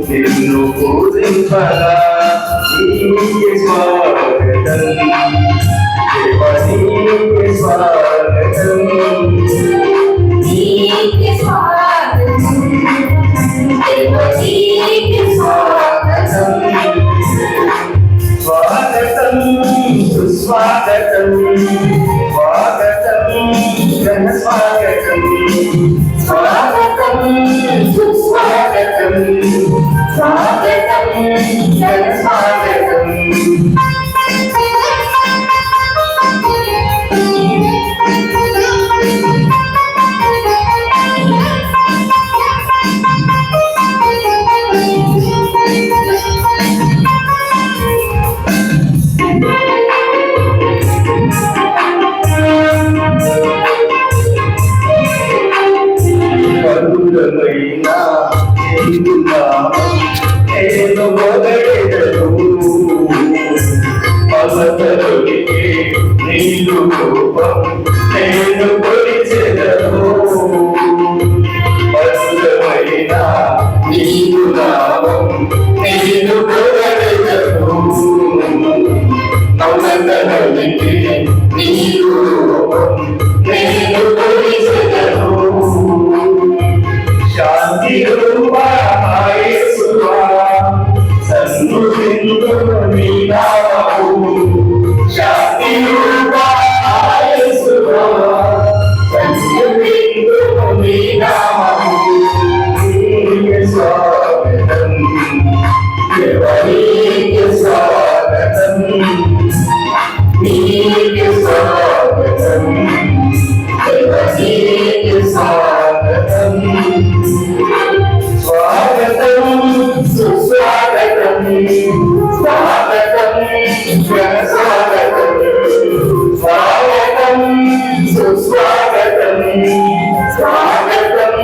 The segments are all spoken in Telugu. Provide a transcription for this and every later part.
నిన్ను పూజింపగా నీకే స్వాగతం దేవా నీకే స్వాగతం నీకే స్వాగతం దేవా నీకే స్వాగతం స్వాగతం సుస్వాగతం స్వాగతం ఘన స్వాగతం స్వాగతం సుస్వాగతం స్వాగతం ఘన స్వాగతం నేను మొదలెదను పలకలునికి నీళ్ళు రూపం నేను కొలిచెదను మధురమైన నీరు నామం నేను మొదలెదను పలకలునికి నీళ్ళు రూపం నేను కొలిచెదను శాంతి రూపా యేసువా సన్నుతింతు నీ నామము శాంతి రూపా యేసువా సన్నుతింతు నీ నామము నీకే స్వాగతం దేవా నీకే స్వాగతం నీకే స్వాగతం దేవా నీకే స్వాగతం స్వాగతం సుస్వాగతం స్వాగతం ఘన స్వాగతం స్వాగతం సుస్వాగతం స్వాగతం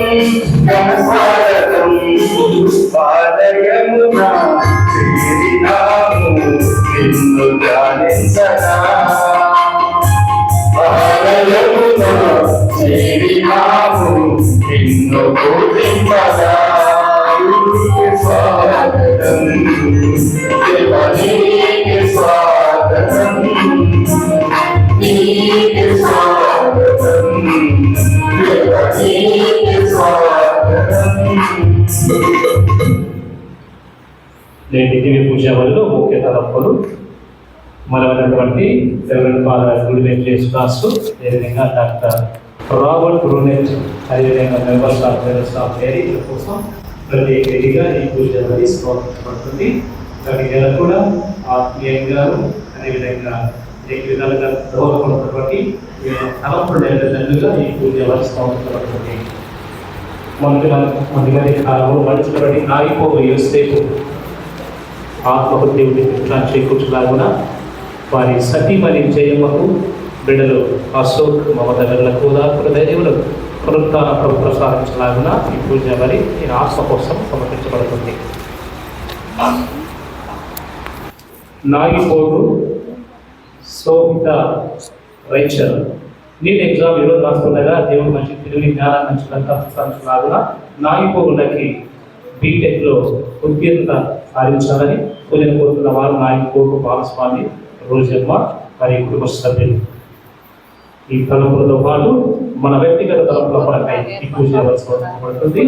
ఘన స్వాగతం పాదయమున చేరినాము నిన్ను ధ్యానించగా పాదయమున చేరినాము నిన్ను పూజింపగా స్వాగతం దేవా నీకే స్వాగతం నీకే స్వాగతం దేవా నీకే స్వాగతం. నేటి దివ్య పూజ వల్ల ముఖ్య తలంపులు మనమైనటువంటి రెవరెండ్ ఫాదర్ గుడిమెట్ యేసుదాసు, అదేవిధంగా డాక్టర్ రాబర్ట్ బ్రూనెట్, అదేవిధంగా మెంబర్స్ ఆఫ్ స్టాఫ్ ఏరియా కోసం ప్రత్యేకంగా ఈ పూజ అనేది సమర్పించబడుతుంది. ప్రతి నెల కూడా ఆత్మీయంగా అదేవిధంగా అనేక విధాలుగా దోహదపడుతున్నటువంటి తలంపులు నెలలుగా ఈ పూజ సమర్పించబడుతుంది. మొదటి కాలంలో మనిషినటువంటి ఆగిపోవు యోసేపు ఆత్మహత్య చేకూర్చలాగున వారి సతీమణి జయమ్మకు బిడ్డలు అశోక్ మమతలకు ఉదాహరణ ధైర్యములు పునరుత్థాన ప్రభు ప్రసాదించలాగున ఈ పూజ మరి ఈ ఆత్మ కోసం సమర్పించబడుతుంది. నాగిపోటు శోభిత రైచర్ నీట్ ఎగ్జామ్ ఈరోజు రాస్తుండగా దేవుడు మంచి తెలివి జ్ఞానాన్ని ప్రసాదించలాగున నాగిపోగులకి బీటెక్లో ఉత్తీర్ణత సాధించాలని పూజను కోరుతున్న వారు నాగిపోటు బాలస్వామి, రోజమ్మ మరియు కుటుంబ సభ్యులు. ఈ తలంపులతో పాటు మన వ్యక్తిగత తలంపుల కొరకై ఈ పూజ పడుతుంది.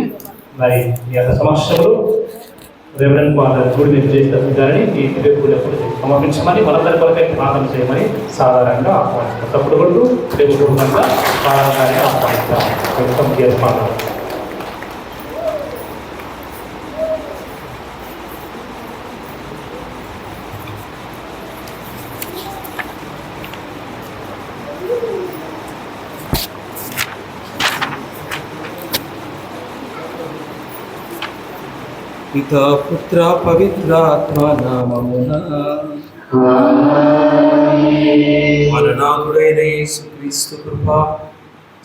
మరి ఈ యొక్క సమస్యలు రెవరెండ్ ఫాదర్ గుడిమెట్ యేసుదాసు గారిని ఈ దివ్య పూజకు సమర్పించమని మనందరి కొరకై ప్రార్థన చేయమని సాధారణంగా ఆహ్వానిస్తాం. తప్పుడు కొట్టు దేవుడుగా సాధారణంగా ఆహ్వానిస్తాం. ఫాదర్ పితా పుత్ర పవిత్రాత్మ నామమున మన నాథుడైన యేసుక్రీస్తు కృప,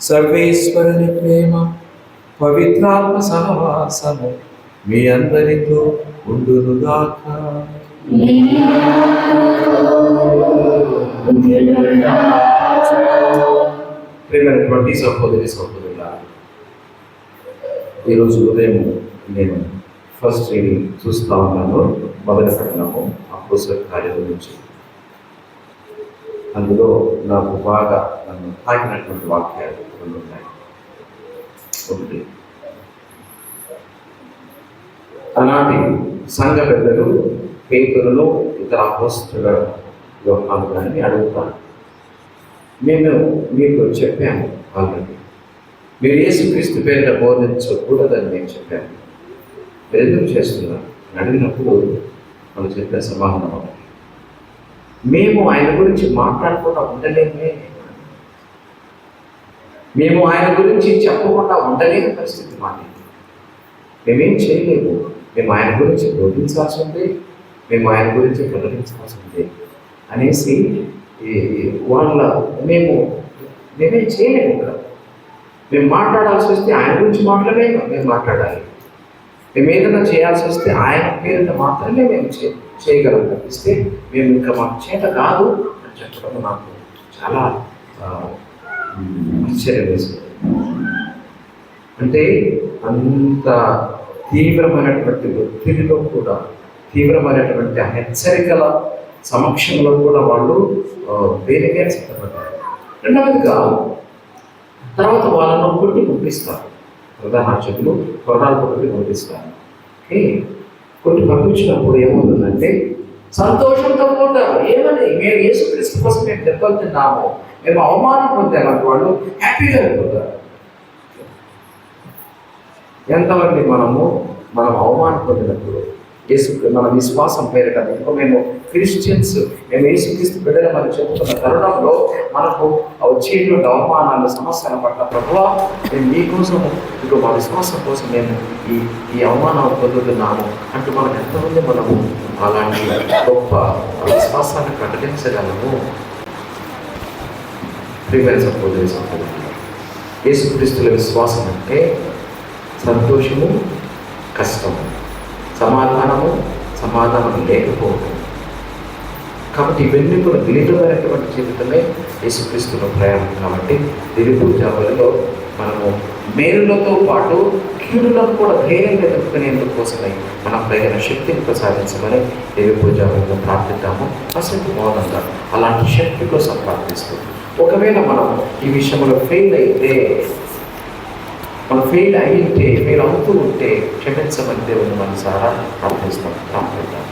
సర్వేశ్వరుని ప్రేమ, పవిత్రాత్మ సహవాసము మీ అందరితో ఉండునుగాక. ప్రియమైనటువంటి సహోదరి సహోదరులారా, ఈరోజు ఉదయం నేను ఫస్ట్ రీడింగ్ చూస్తా ఉన్నాను. మొదటి పట్టణము అపోస్తలుల కార్యాల నుంచి. అందులో నాకు బాగా నన్ను తాకినటువంటి వాక్యాలు రెండు ఉన్నాయి. ఒకటి, ఆనాటి సంఘ పెద్దలు పేతురును ఇతర అపోస్తలుల యోహాను గారిని అడుగుతాను, మేము మీకు చెప్పాము ఆల్రెడీ, మీరు యేసుక్రీస్తు పేరిట బోధించకూడదని నేను చెప్పాను, మీరు ఎందుకు చేస్తున్నారు అని అడిగినప్పుడు వాళ్ళు చెప్పే సమాధానం ఒకటి, మేము ఆయన గురించి మాట్లాడకుండా ఉండలేమే, మేము ఆయన గురించి చెప్పకుండా ఉండలేని పరిస్థితి మాది, మేమేం చేయలేము, మేము ఆయన గురించి బోధించాల్సి ఉంది, మేము ఆయన గురించి ప్రకటించాల్సి ఉంది అనేసి వాళ్ళ మేమేం చేయలేము. ఇక్కడ మేము మాట్లాడాల్సి వస్తే ఆయన గురించి మాట్లాడలేము, మేము మాట్లాడాలి. మేము ఏదైనా చేయాల్సి వస్తే ఆయన పేరున మాత్రమే మేము చేయగలం తప్పిస్తే మేము ఇంకా మాకు చేత కాదు అని చెప్పడం నాకు చాలా ఆశ్చర్యం వేస్తుంది. అంటే అంత తీవ్రమైనటువంటి ఒత్తిడిలో కూడా, తీవ్రమైనటువంటి హెచ్చరికల సమక్షంలో కూడా వాళ్ళు వేరేగా సిద్ధపడ్డారు. రెండవదిగా తర్వాత వాళ్ళను కొట్టి పంపిస్తారు. ప్రధానార్చకులు కొరడాలతో కొట్టి పంపిస్తారు. కొట్టి పంపించినప్పుడు ఏమవుతుందంటే సంతోషంతో పోతారు. ఏమని, మేము యేసుక్రీస్తు కోసం మేము దెబ్బలు తిన్నాము, మేము అవమానం పొందాము, వాళ్ళు హ్యాపీగా అయిపోతారు. ఎంతమంది మనం అవమానం పొందినప్పుడు మన విశ్వాసం పేరిట మేము క్రిస్టియన్స్, మేము యేసుక్రీస్తు బిడ్డలు మనం చెప్పుకున్న తరుణంలో మనకు వచ్చేటువంటి అవమానాలు, సమస్యల పట్ల ప్రభువా మేము మీకోసం, ఇప్పుడు మా విశ్వాసం కోసం మేము ఈ అవమానాలు పొందుతున్నాము అంటూ మనం ఎంతమంది మనము అలాంటి గొప్ప విశ్వాసాన్ని ప్రకటించగలము. ప్రియమైన సహోదరి సహోదరులు, యేసుక్రీస్తుల విశ్వాసం అంటే సంతోషము, కష్టము, సమాధానం లేకపోవడం. కాబట్టి ఇవన్నీ కూడా మిలితమైనటువంటి జీవితమే యేసుక్రీస్తుల ప్రయాణం. కాబట్టి దివ్య పూజావళిలో మనము మేలులతో పాటు కీడులను కూడా ధైర్యంగా ఎదుర్కొనేందుకు కోసమై మనం తగిన శక్తిని ప్రసాదించమని దివ్య పూజావళిలో ప్రార్థిద్దాము. అసలు మౌనంగా అలాంటి శక్తి కోసం ప్రార్థిస్తూ, ఒకవేళ మనం ఈ విషయంలో ఫెయిల్ అవుతూ ఉంటే క్షమించమని దేవుని మనసారా ప్రార్థిద్దాం.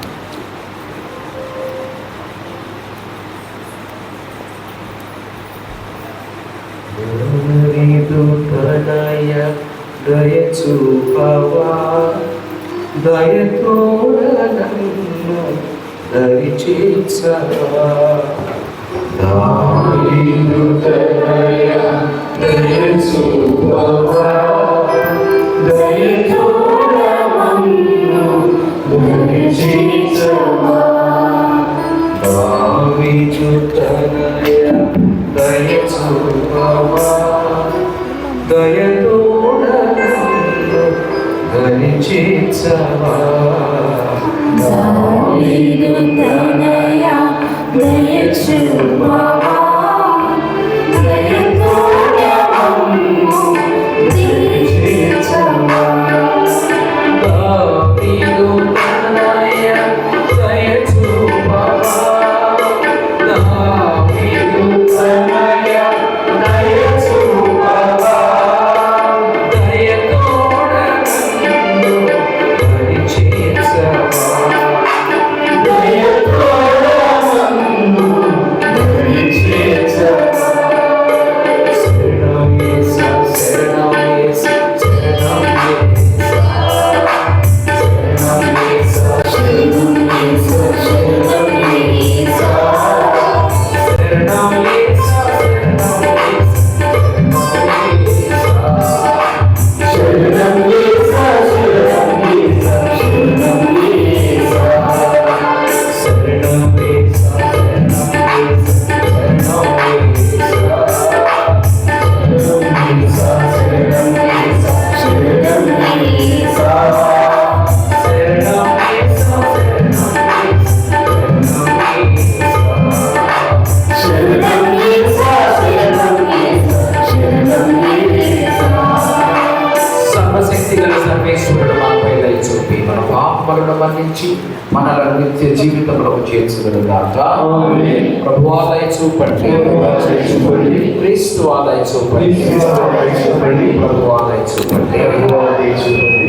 దయచూపవా, దయతోడ నన్ను దరిచేర్చవా, దయచూపవా, దయతోడ నన్ను దరిచేర్చవా, దావీదు తనయ దయచూపవా, దయతోడ నన్ను దరిచేర్చవా, దావీదు తనయ దయచూపవా, దయతోడ నన్ను దరిచేర్చవా, దావీదు తనయ దయచూపవా, దావీదు తనయ దయచూపవా, దయతోడ నన్ను దరిచేర్చవా, దయతోడ నన్ను దరిచేర్చవా. పరలోకములకు చేర్చుదురుగాక. ఆమేన్. ప్రభువా దయ చూపండి. ప్రభువా దయ చూపండి. క్రీస్తువా దయ చూపండి. క్రీస్తువా దయ చూపండి. ప్రభువా దయ చూపండి. ప్రభువా దయ చూపండి.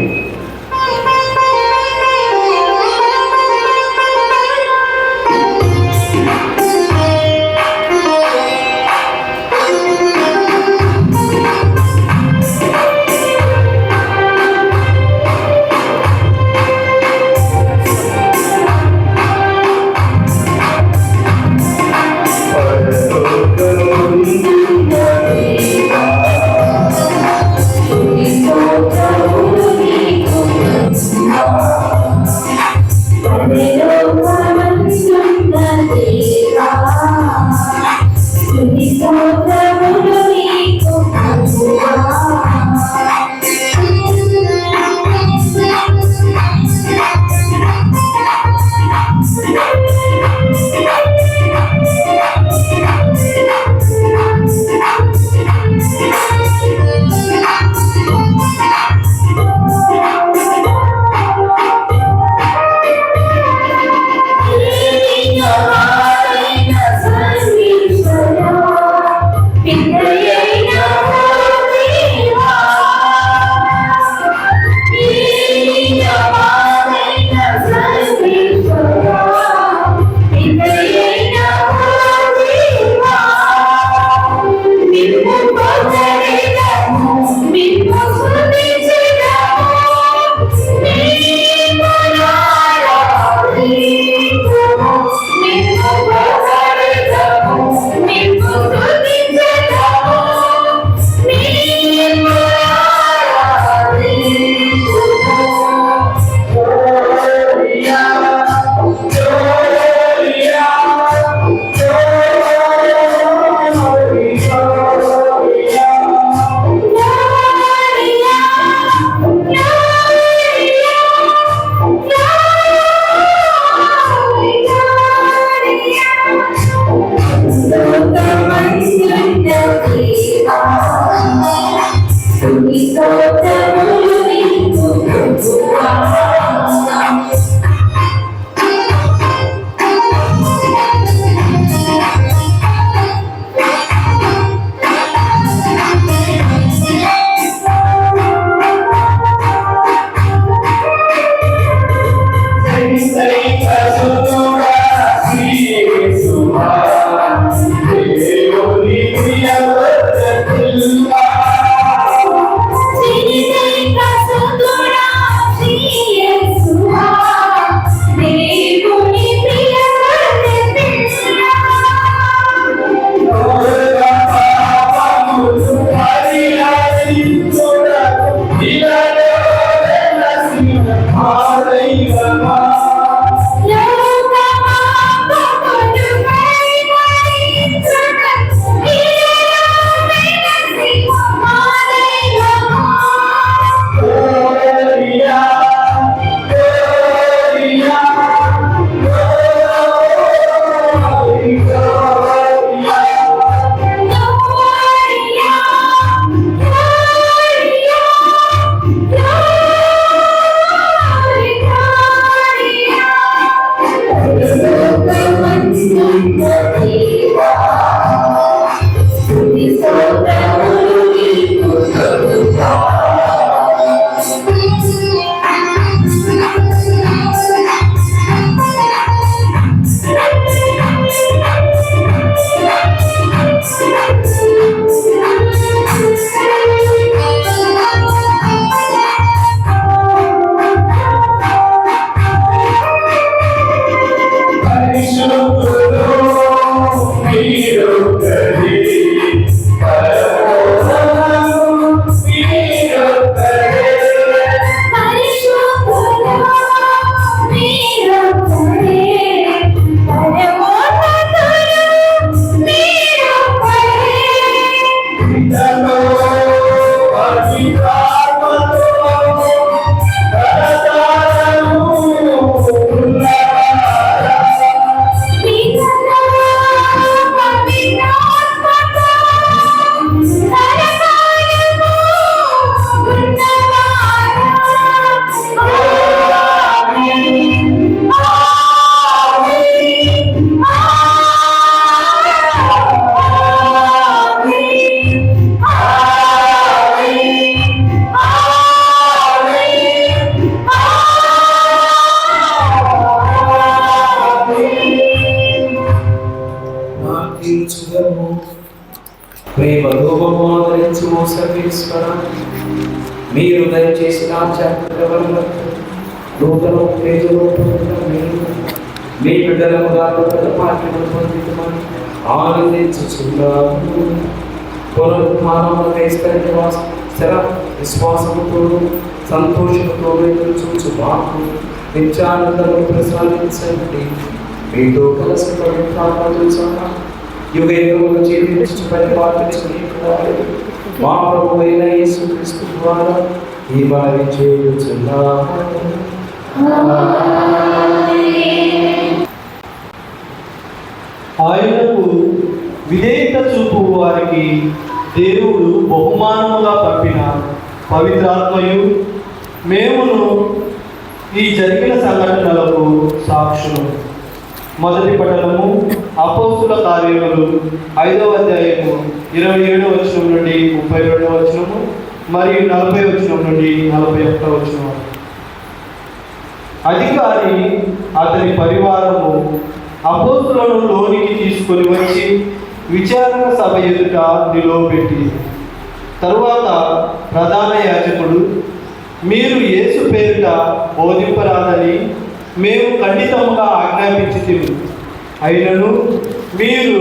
స్తుతించుదము. ప్రేమతో ఆదరించుము సర్వేశ్వర. మీరు దయచేసిన జాగ్రత్త వల్ల నూతన ఉత్తేజరూపంగా మీరు మీ బిడ్డలముగా నూతన పాఠ్యములు పొందుతామని ఆనందించుచున్నాము. పునరుత్థానమున క్రైస్తవ విశ్వాసముతో సంతోషంతో ఎదురు చూచు మాకు నిత్యానందము ప్రసాదించండి. మీతో కలిసి పవిత్రాత్మతో సహా యుగయుగములు జీవించి పరిపాలించుకునేవాడు మా ప్రభువైన యేసుక్రీస్తు ద్వారా ఈ మనవి చేయుచున్నాము. ఆయనకు విధేయత చూపు వారికి దేవుడు బహుమానముగా పంపిన పవిత్రాత్మయు మేమును ఈ జరిగిన సంఘటనలకు సాక్షులు. మొదటి పట్టణము అపోస్తుల కార్యములు 5వ అధ్యాయము 27వ వచనం నుండి 32వ వచనము మరియు 40వ వచనం నుండి 41వ వచనం. అధికారి అతని పరివారము అపోస్తులను లోనికి తీసుకొని వచ్చి విచారణ సభ ఎదుట నిలువబెట్టి, తరువాత ప్రధాన యాజకుడు, మీరు యేసు పేరిట బోధింపరాదని మేము ఖండితముగా ఆజ్ఞాపించితిమి. అయినను మీరు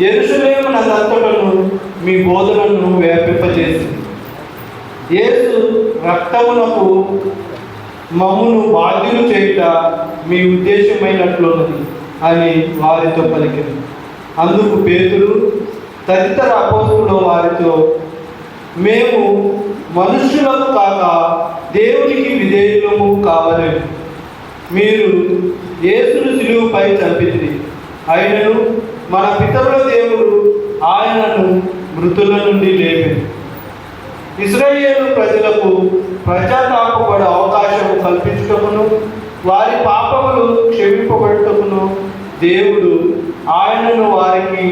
యెరూషలేమునంతటను మీ బోధనను వ్యాపింపజేసి యేసు రక్తమునకు మమ్మును బాధ్యులు చేయుట మీ ఉద్దేశమైనట్లున్నది అని వారితో పలికింది. అందుకు పేతురు తదితర అపోస్తులు వారితో, మేము మనుష్యులకు కాక దేవునికి విధేయులము కావాలని మీరు యేసును సిలువపై చంపితిరి. ఆయనను మన పితరుల దేవుడు ఆయనను మృతుల నుండి లేపింది. ఇశ్రాయేలు ప్రజలకు ప్రజాతాపపడ అవకాశం కల్పించుటకును వారి పాపములు క్షమింపబడుటకును దేవుడు ఆయనను వారికి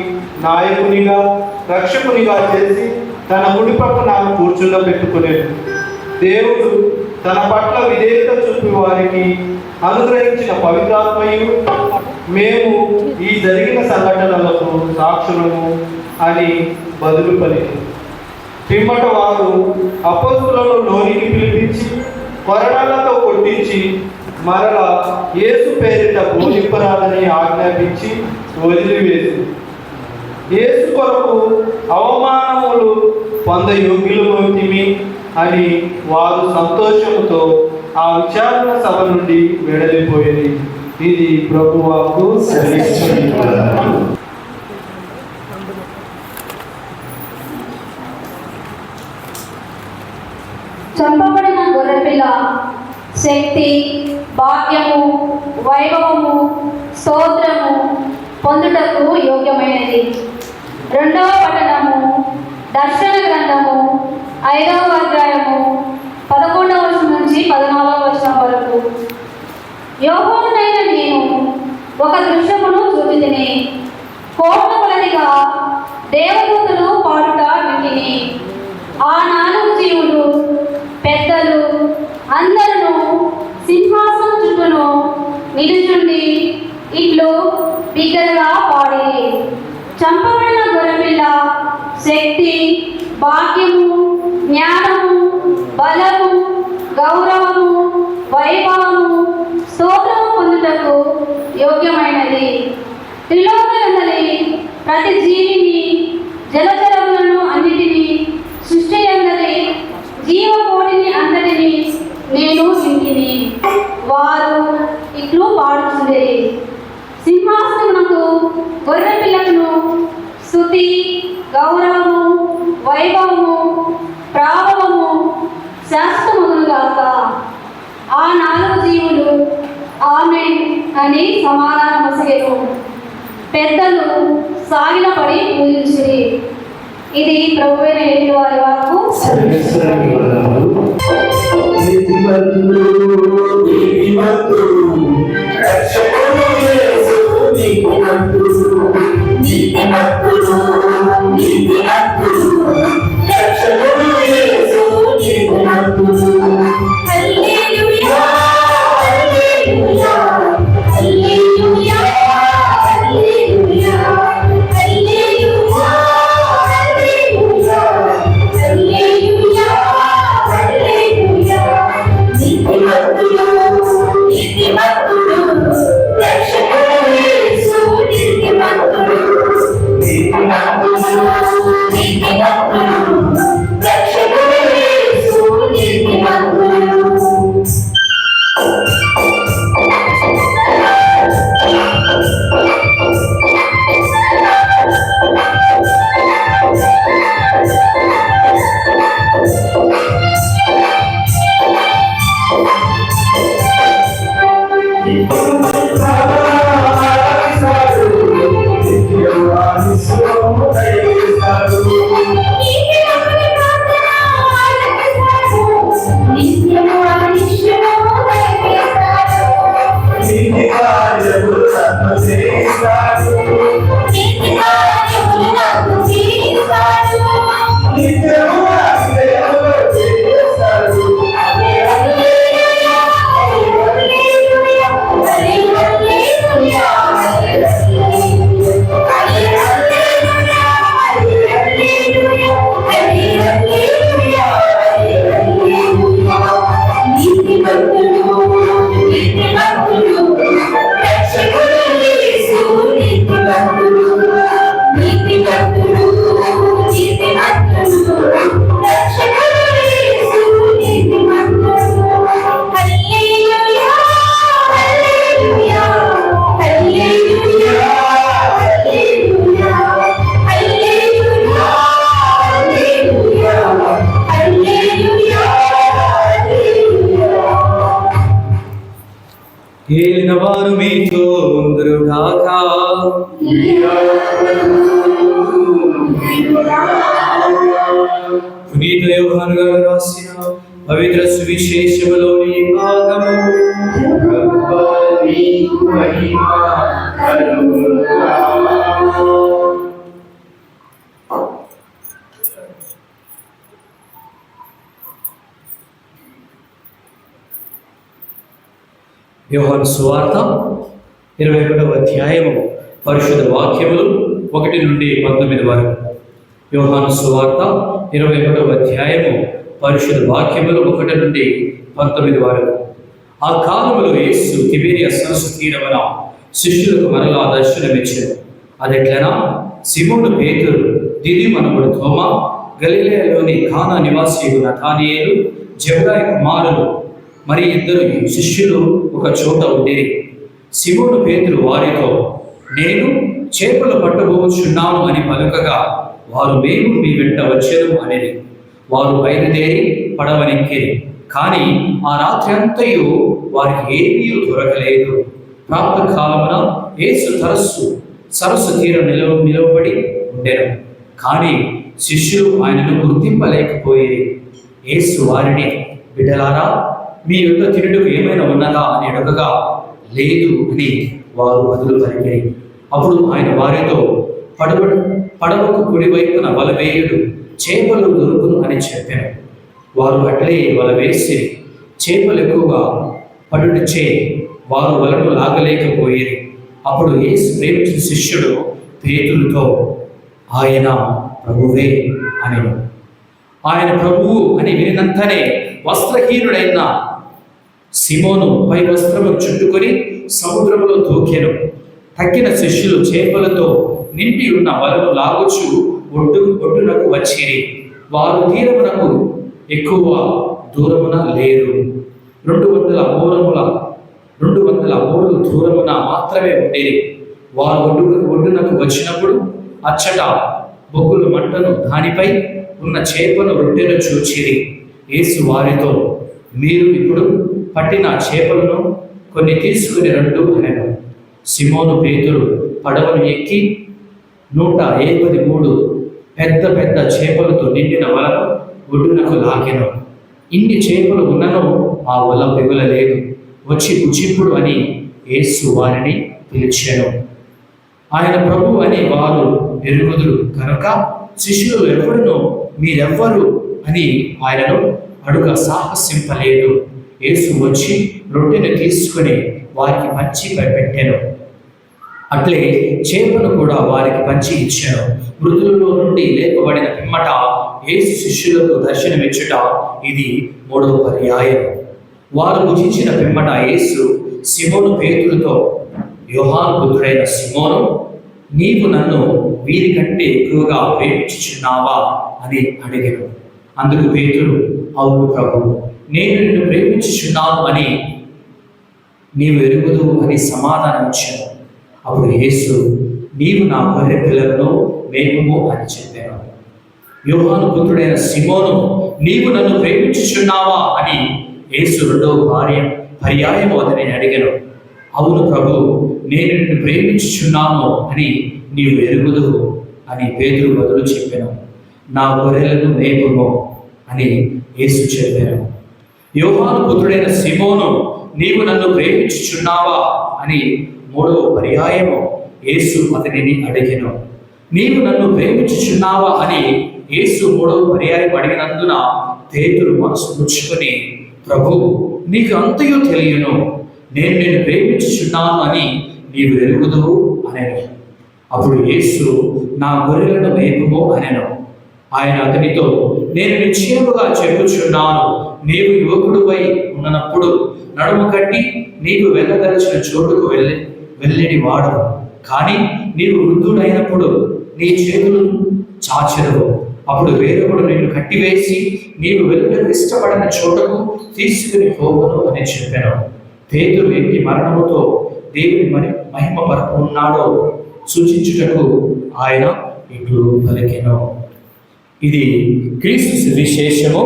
నాయకునిగా రక్షకునిగా చేసి తన కుడి పక్కన కూర్చుండబెట్టుకునేది. దేవుడు తన పట్ల విధేయత చూపి వారికి అనుగ్రహించిన పవిత్రాత్మయు మేము ఈ జరిగిన సంఘటనలకు సాక్షులము అని బదులు పలికి, పిమ్మట వారు అపోస్తులను లోనికి పిలిపించి కొరడాలతో కొట్టించి మరలా యేసు పేరిట బోధింపరాదని ఆజ్ఞాపించి వదిలివేసి, యేసు కొరకు అవమానములు పొందయోగ్యులమవుతిమి అని వారు సంతోషముతో ఆ విచారణ సభ నుండి వెడలిపోయింది. ఇది ప్రభువాకు చంపబడిన గొర్రెపిల్ల శక్తి, భాగ్యము, వైభవము, స్తోత్రము పొందుటకు యోగ్యమైనది. 2వ పట్టణము దర్శన గ్రంథము 5వ అధ్యాయము 11వ వచనం నుంచి 14వ వచనం వరకు. యోహానునైన నేను ఒక దృశ్యమును చూచితిని. కోట్ల కొలదిగా దేవదూతలు పాడుట వింటిని. ఆ 4 జీవులు పెద్దలు అందరూ సింహాసనం చుట్టూను నిలుచుండి ఇట్లు బిగ్గరగా పాడి, చంపబడిన గొర్రెపిల్ల శక్తి, భాగ్యము, జ్ఞానము, బలము, గౌరవము, వైభవము, స్తోత్రము పొందుటకు యోగ్యమైనది. త్రిలోకమందలి ప్రతి జీవిని, జలచరములను అన్నిటినీ, సృష్టి అందరి జీవకోటిని అందరినీ నేను వింటిని. వారు ఇట్లు పాడుచుండేది, సింహాసనమునకు గొర్రెపిల్లను స్తుతి, గౌరవము, వైభవము, ప్రాభవము శాశ్వతమగునుగాక. ఆ 4 జీవులు ఆమేన్ అని సమాధానమొసగెను. పెద్దలు సాగిలపడి పూజించిరి. ఇది ప్రభువైన యేసు వారి వాక్కు. హల్లెలూయా హల్లెలూయా హల్లెలూయా హల్లెలూయా హల్లెలూయా దయచేస్తాడు. నీతి కార్యములు నన్ను చేస్తాడు. నిత్యము నా సేవలో చేస్తాడు. ఏలిన వారు మీతో ఉందురుగాక. పునీత యోహాను గారు రాసిన పవిత్ర సువిశేషములోని భాగము. నీకు మహిమ కలుగునుగాక. యోహాను సువార్త 21వ అధ్యాయము పరిశుద్ధ వాక్యములు 1 నుండి 19 వరకు. యోహాను సువార్త 21వ అధ్యాయము పరిశుద్ధ వాక్యములు 1 నుండి 19 వరకు. ఆ కాలములో యేసు తిబెరియా సరస్సు తీరమున శిష్యులకు మరలా దర్శనమిచ్చాడు. అదెట్లనా, సిమోను పేతురు, దిదిమనుమడు తోమా, గలిలయలోని కానా నివాసి నతానియేలు, జెబెదాయి కుమారులు మరి 2 శిష్యులు ఒక చోట ఉండేది. సిమోను పేతురు వారితో, నేను చేపలు పట్టబోచున్నాను అని పలుకగా, వారు మేము మీ వెంట వచ్చేను అనేది. వారు బయలుదేరి పడవనెక్కిరి. కానీ ఆ రాత్రి అంతయు వారికి ఏమీ దొరకలేదు. ప్రాతకాలమున యేసు సరస్సు తీరం నిలవబడి ఉండెను. కానీ శిష్యులు ఆయనను గుర్తింపలేకపోయేది. యేసు వారిని, బిడ్డలారా, మీ యొక్క తిరుడుకు ఏమైనా ఉన్నదా అని అడగగా, లేదు అని వారు బదులు పలికారు. అప్పుడు ఆయన వారితో, పడవకు కుడివైపున వల వేయుడు, చేపలు దొరుకును అని చెప్పారు. వారు అట్లే వల వేసి చేపలు ఎక్కువగా పడుటచే వారు వలను లాగలేకపోయేది. అప్పుడు యేసు ప్రేమించిన శిష్యుడు పేతురుతో, ఆయన ప్రభువే అనెను. ఆయన ప్రభువు అని వినినంతనే వస్త్రహీనుడైన సిమోను పై వస్త్రము చుట్టుకొని సముద్రములో దూకెను. తక్కిన శిష్యులు చేపలతో నిండి ఉన్న వలను లాగుచు ఒడ్డునకు వచ్చిరి. వారు తీరమునకు ఎక్కువ దూరమున లేరు. 200 మూరల దూరమున మాత్రమే ఉండేది. వారు ఒడ్డునకు వచ్చినప్పుడు అచ్చట బొగ్గుల మంటను, దానిపై ఉన్న చేపను, రొట్టెను చూచిరి. యేసు వారితో, మీరు ఇప్పుడు పట్టిన చేపలను కొన్ని తీసుకుని రండు అనెను. సిమోను పేతురు పడవను ఎక్కి 153 పెద్ద చేపలతో నిండిన వలను ఒడ్డునకు లాగెను. ఇన్ని చేపలు ఉన్నను ఆ వల పెగులలేదు. వచ్చి కుచిప్పుడు అని యేసు వారిని పిలిచాను. ఆయన ప్రభు అని వారు ఎరుగుదురు కనుక శిష్యులు ఎవరునో, మీరెవ్వరు అని ఆయనను అడుగ సాహసింపలేదు. యేసు వచ్చి రొట్టెను తీసుకుని వారికి పంచి పెట్టెను. అట్లే చేపను కూడా వారికి పంచి ఇచ్చాను. మృతులలో నుండి లేపబడిన పిమ్మట యేసు శిష్యులకు దర్శనమిచ్చుట ఇది 3వ పర్యాయం. వారు భుజించిన పిమ్మట యేసు సిమోను పేతురుతో, యోహాను పుత్రుడైన సిమోను, నీవు నన్ను వీరికంటే ఎక్కువగా ప్రేమించుచున్నావా అని అడిగాను. అందుకు పేతురు, అవును ప్రభు, నేను నిన్ను ప్రేమించుచున్నాను అని నీవు ఎరుగుదు అని సమాధానం ఇచ్చాను. అప్పుడు యేసు, నీవు నా గొర్రె పిల్లలను మేపుము అని చెప్పాను. యోహాను పుత్రుడైన సిమోను, నీవు నన్ను ప్రేమించుచున్నావా అని యేసు 2వ పర్యాయము అతనిని అడిగాను. అవును ప్రభు, నేను నిన్ను ప్రేమించుచున్నాను అని నీవు ఎరుగుదువు అని పేతురు బదులు చెప్పాను. నా గొర్రెలను మేపుము అని యేసు చెప్పాను. యోహాను పుత్రుడైన సీమోను, నీవు నన్ను ప్రేమించుచున్నావా అని 3వ పర్యాయము యేసు అతనిని అడిగెను. నీవు నన్ను ప్రేమించుచున్నావా అని యేసు 3వ పర్యాయం అడిగినందున పేతురు మనసు పుచ్చుకొని, ప్రభు, నీకు అంతయు తెలియను, నేను నిన్ను ప్రేమించుచున్నాను అని నీవు ఎరుగుదువు అనెను. అప్పుడు యేసు, నా గొర్రెలను మేపుము అనెను. ఆయన అతనితో, నేను నిశ్చయముగా చెప్పుచున్నాను, నీవు యువకుడువై ఉన్నప్పుడు నడుము కట్టి నీవు వెళ్ళదలిచిన చోటుకు వెళ్ళని వాడు, కానీ నీవు వృద్ధుడైనప్పుడు నీ చేతులు చాచెదవు. అప్పుడు వేరొకడు నిన్ను కట్టివేసి నీవు వెళ్ళటకు ఇష్టపడిన చోటకు తీసుకుని పోవును అని చెప్పాను. పేతురు ఎట్టి మరణముతో దేవుని మహిమ పరపు ఉన్నాడో సూచించుటకు ఆయన ఇట్లు పలికెను. ఇది క్రీస్తు సువిశేషము.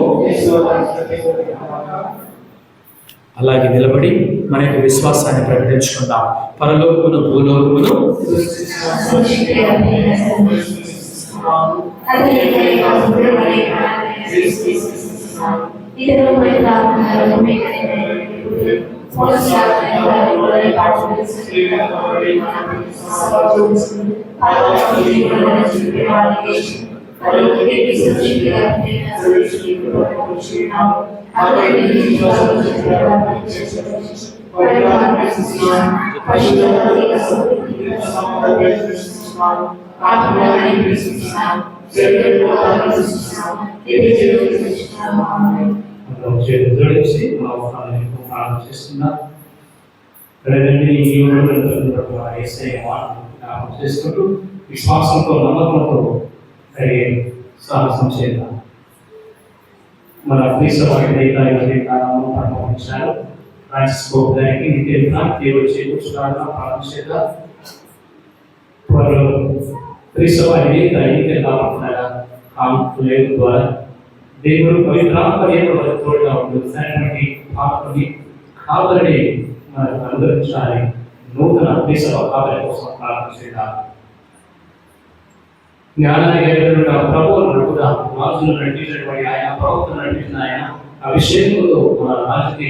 అలాగే నిలబడి మన యొక్క విశ్వాసాన్ని ప్రకటించుకుందాం. పరలోకమును భూలోకమును చేసుకుంటూ విశ్వాసంతో నమ్మకంతో సాహసం చేద్దాం. మన ప్రారంభించారు రాజస్కోపడానికి దేవుడు చేకూర్చున్నాడు ప్రారంభించేద్దాం. ద్వారా దేవుడు పవిత్రాత్మ తోడుగా ఉంటుంది. పాపని కావలని మనకు అనుగ్రహించాలి. నూతన క్రీస్తవ కావలి కోసం ప్రార్థన చేద్దాం. జ్ఞానాన్ని కలిగిన ప్రభువులను కూడా రాజులు నడిపించినటువంటి ఆయన, ప్రవక్తలు నడిపించిన ఆయన అభిషేకంతో మన రాజకీయ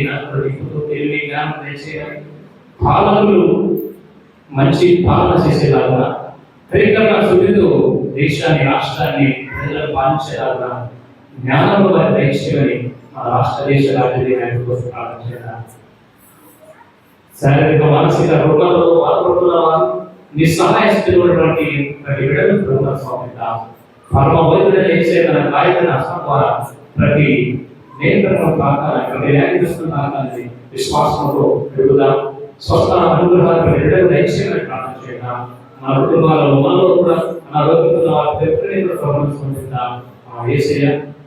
తెలివి జ్ఞానం దయచేయాలి. పాలకులు మంచి పాలన చేసేలాగా, ప్రేకరణ శుద్ధితో దేశాన్ని, రాష్ట్రాన్ని, ప్రజలను పాలించేలాగా జ్ఞానంలో వారి దయచేయాలి. మన రాష్ట్ర దేశ రాజకీయ నాయకుల కోసం ప్రార్థన చేయాలి. శారీరక మానసిక రోగాలతో బాధపడుతున్న వారు, నిస్సహాయ స్థితిలో ఉన్నటువంటి ప్రతి బిడ్డలు స్వామిద్దాం. పరమ వైద్యులు చేసే తన కార్యక్రమ హస్తం ద్వారా ప్రతి నేత్రం ప్రతి న్యాయస్తున్న విశ్వాసంతో పెరుగుదాం. స్వస్థ అనుగ్రహాలు ప్రతి బిడ్డలు దయచేయమని ప్రార్థన చేద్దాం. మన కుటుంబాలలో మనలో కూడా అనారోగ్యంతో వారి స్పందిద్దాం. ఏసయ్య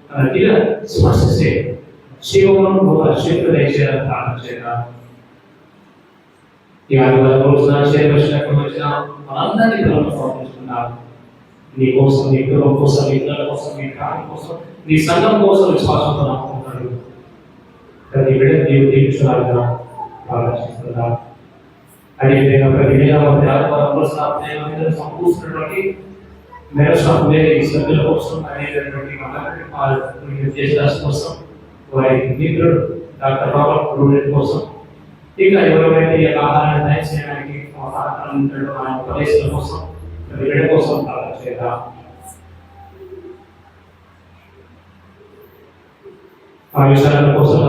తన కిల స్పర్శిస్తే జీవమును శక్తి దయచేయాలని ప్రార్థన చేద్దాం. ఈ ఆదివారం రోజున వచ్చిన మనందరినీ సమర్పిస్తున్నాం. నీ కోసం, నీ కుటుంబం కోసం, నీ ఇతరుల కోసం, నీ కార్యం కోసం, నీ సంఘం కోసం విశ్వాసంతో నమ్ముకుంటాడు. ప్రతి బిడ్డ నీవు దీవించాలిగా ప్రార్థన చేస్తున్నాం. అదేవిధంగా ప్రతి ఆదివారం సంపూర్ణటువంటి సభ్యుల కోసం, అనేటువంటి కోసం, వారి మిత్రుడు డాక్టర్ రాబర్ట్ కోసం, ఇంకా ఎవరైతే ఈ ఆహారాన్ని దయచేయడానికి ఆయన ప్రదేశాల కోసం, బిడ్డ కోసం ప్రార్థన చేద్దాం. ఆ విషయాల కోసం,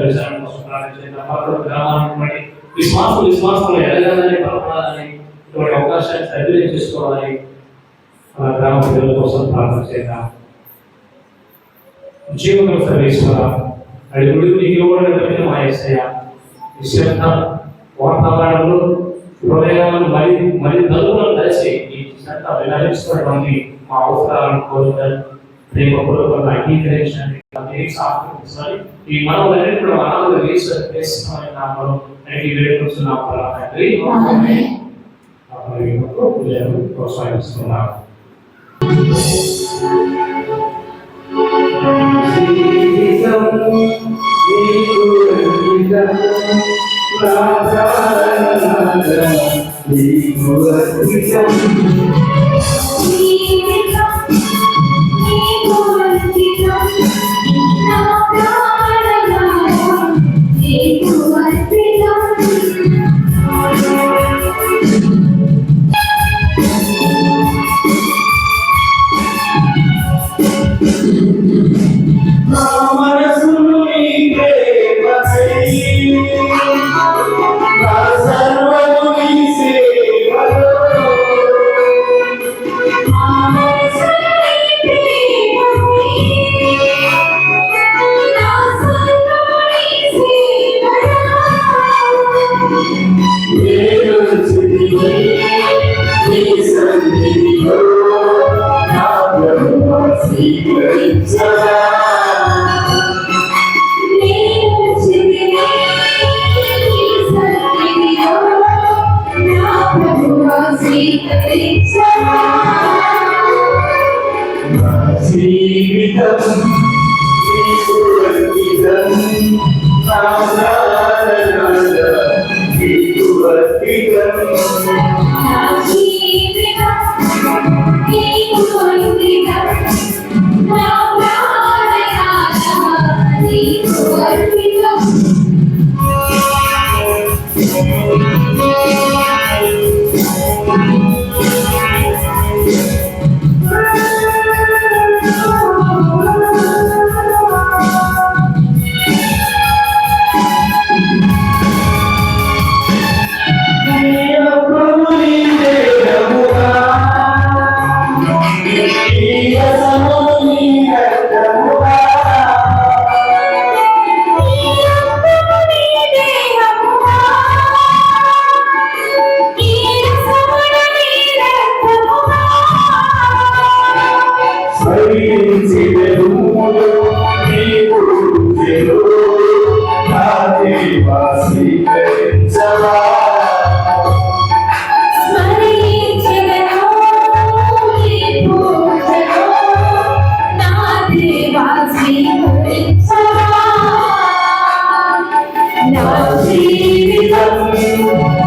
విషయాల కోసం ప్రార్థన చేద్దాం. గ్రామాన్ని విశ్వాసంలో ఎదగాలని, బలపడాలని, ఇటువంటి అవకాశాన్ని సద్వినియోగం చేసుకోవాలని మన గ్రామ ప్రజల కోసం ప్రార్థన చేద్దాం. జీవన సర్వేశ్వర అడుగుడు నీకు ఇవ్వబడిన మా యేసయ్య, నిశ్శబ్ద వాతావరణంలో హృదయాలను మరి తలుపులను కలిసి ఈ చెత్త వినరించుకోవడానికి మా అవసరాలను కోరుతారు. ప్రేమపూర్వకంగా అంగీకరించండి. ఈ మనవలన్నీ కూడా అనాథులు వేస్తున్నామని నామలో వేడుకుంటున్నాం. ప్రోత్సహిస్తున్నాం. He స్వీకరించవా నా జీవితం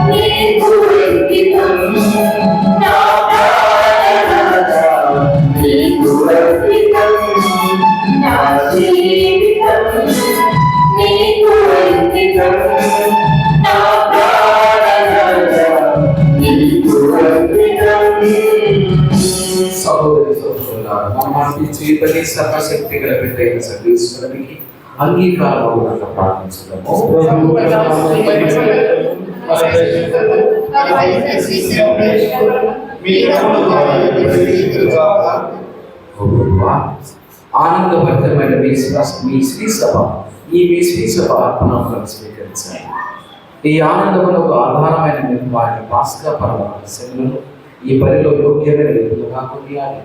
నీకు అంకితం నా ప్రాణనాథ నీకు అంకితం సర్వశక్తి గల బిడ్డ సర్వీశ్వరునికి అంగీకారం ప్రార్థించడము. ఆనందభరితమైన మీ శ్రీ సభ మీ శ్రీ సభ అర్పణను స్వీకరించాలి. ఈ ఆనందములకు ఆధారమైన మేము వారి పాస్కా పరమాశలను ఈ పనిలో యోగ్యమైన విధులుగా కొనియాలి.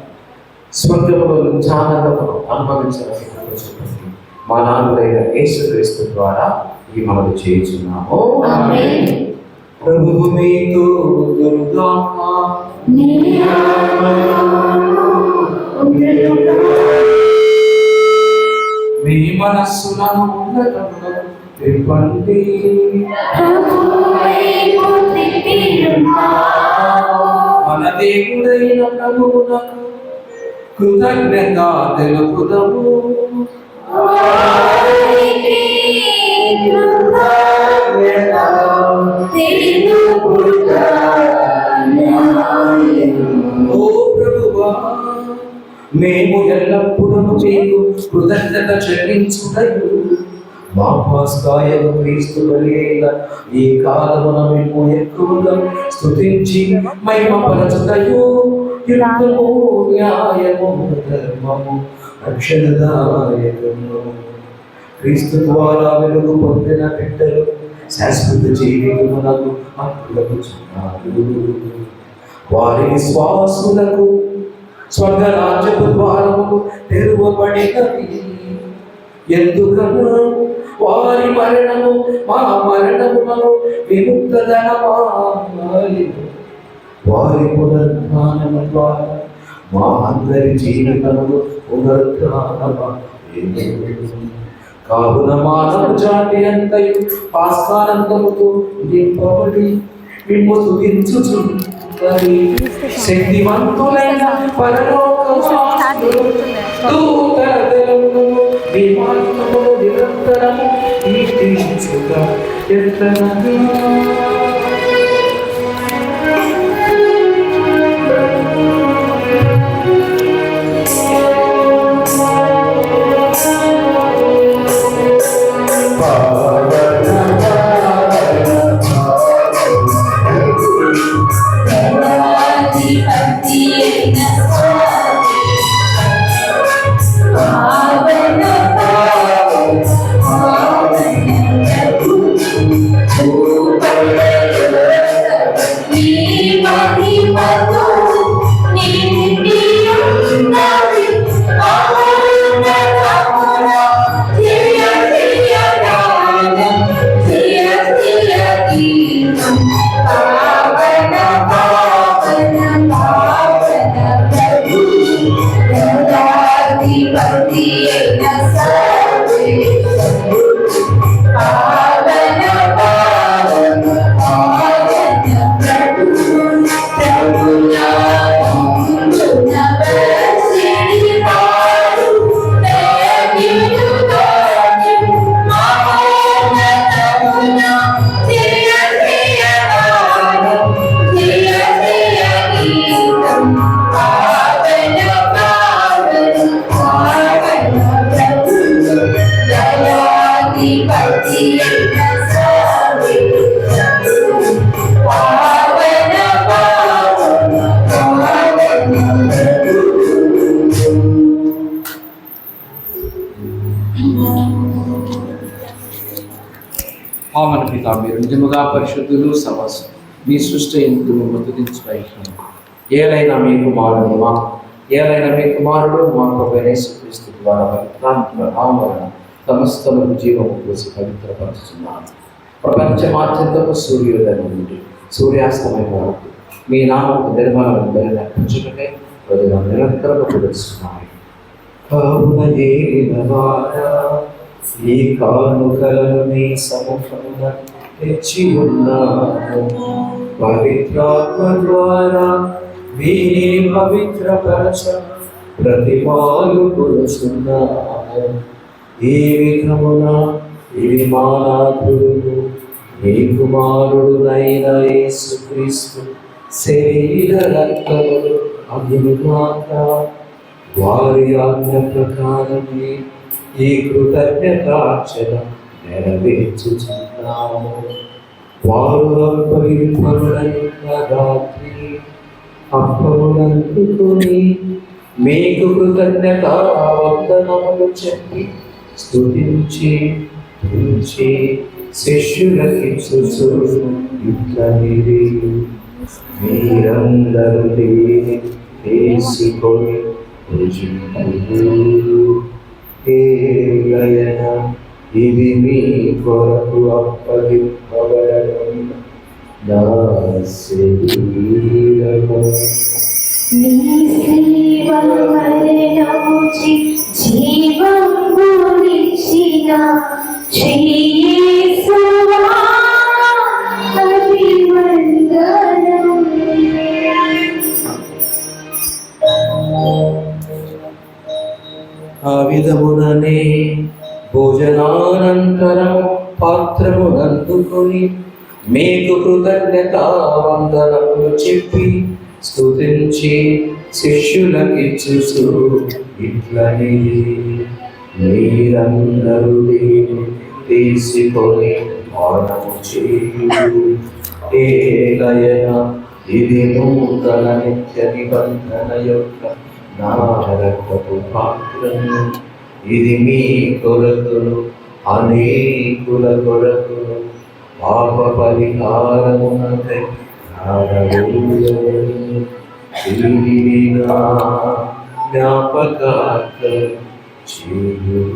స్వర్గములో నుంచి ఆనందమును అనుభవించడానికి మా నాన్నైన యేసుక్రీస్తు ద్వారా ఈ మనవి చేయుచున్నాము. ప్రభువు మీతో ఉండుగాక. మీ మనస్సులను తిప్పండి. మన దేవుడైన ప్రభువునకు కృతజ్ఞత తెలుపుదము. ఓ ప్రభువా, మేము ఎల్లప్పుడూ మీకు కృతజ్ఞత చెల్లించుటయు మా పాస్కాయను క్రీస్తు కలిగిన ఈ కాలమున మేము ఎక్కువగా స్తుతించి మహిమపరచుటయు యుక్తము న్యాయము ధర్మము రక్షణదాయకము క్రీస్తు ద్వారా వెలుగు పొందిన బిడ్డలు శాశ్వత జీవితమునకు అర్పులగుచున్నారు. వారి విశ్వాసులకు స్వర్గరాజ్యపు ద్వారములు తెరువబడినవి. ఎందుకన్నా వారి మరణము మా మరణములను విముక్తదనమాలి. వారి పునరుద్ధానము ద్వారా మా అందరి జీవితములు పునరుద్ధానమాలి. కావున మానవ జాతి అంతయు పాస్కానందముతో నింపబడి మిమ్ము స్తుతించుచున్నది. శక్తివంతులైన పరలోకవాసులు దూతలను విమానములు నిరంతరము కీర్తించుగా ఎత్తనగా. Oh, మీరు నిజముగా పరిశుద్ధులు సమస్య మీ సృష్టి ఎందుకు ముద్రించుకుంటున్నాం. ఏలైనా మీ కుమారుడు ఏలైనా మీ కుమారుడు మా యేసుక్రీస్తు ద్వారా పవిత్రాత్మ సమస్తము జీవము పోసి పవిత్రపరుచున్నాను. ప్రపంచమాత్యంతము సూర్యోదయం నుండి సూర్యాస్తమయం వరకు మీ నామకు నిర్మలం అర్పించుటకై ప్రజలు నిరంతరము పిలుస్తున్నాయి. కావున ఈ కానుకలను మీ సముఖమున తెచ్చి ఉన్నాను. పవిత్రాత్మ ద్వారా వీరిని పవిత్రపరచ ప్రతిమాలు కొలుచున్నాను. ఈ విధమున ఇవి మా నాథుడు మీ కుమారుడునైన యేసుక్రీస్తు శరీర రక్తములు అగునుగాక. వారి ఆజ్ఞ ప్రకారమే ఈ కృతజ్ఞతార్చన నెరవేర్చుచున్నాము. వారు అల్పవిఫలమైన రాత్రి అప్పములందుకుని మీకు కృతజ్ఞత వందనములు చెప్పి స్తుతించి శిష్యులకిచ్చుచు ఇట్లనిరి, మీరందరూ దీన్ని తీసుకొని ఇది మీ కొరకు అప్పగింపబడిన నా శరీరము. ఆ విధముననే భోజనానంతరం పాత్రమునందుకొని మీకు కృతజ్ఞత వందనములు చెప్పి స్తుతించి శిష్యులకిచ్చుచు ఇట్లనిది, మీరందరూ దీన్ని తీసుకొని పానము చేయుడు. ఏలయనా ఇది నూతన నిత్య నిబంధన యొక్క నా రక్తపు పాత్రము. ఇది మీ కొరకును అనేకుల కొరకును పాప పరిహారమునకై జ్ఞాపకార్థం చేయుడు.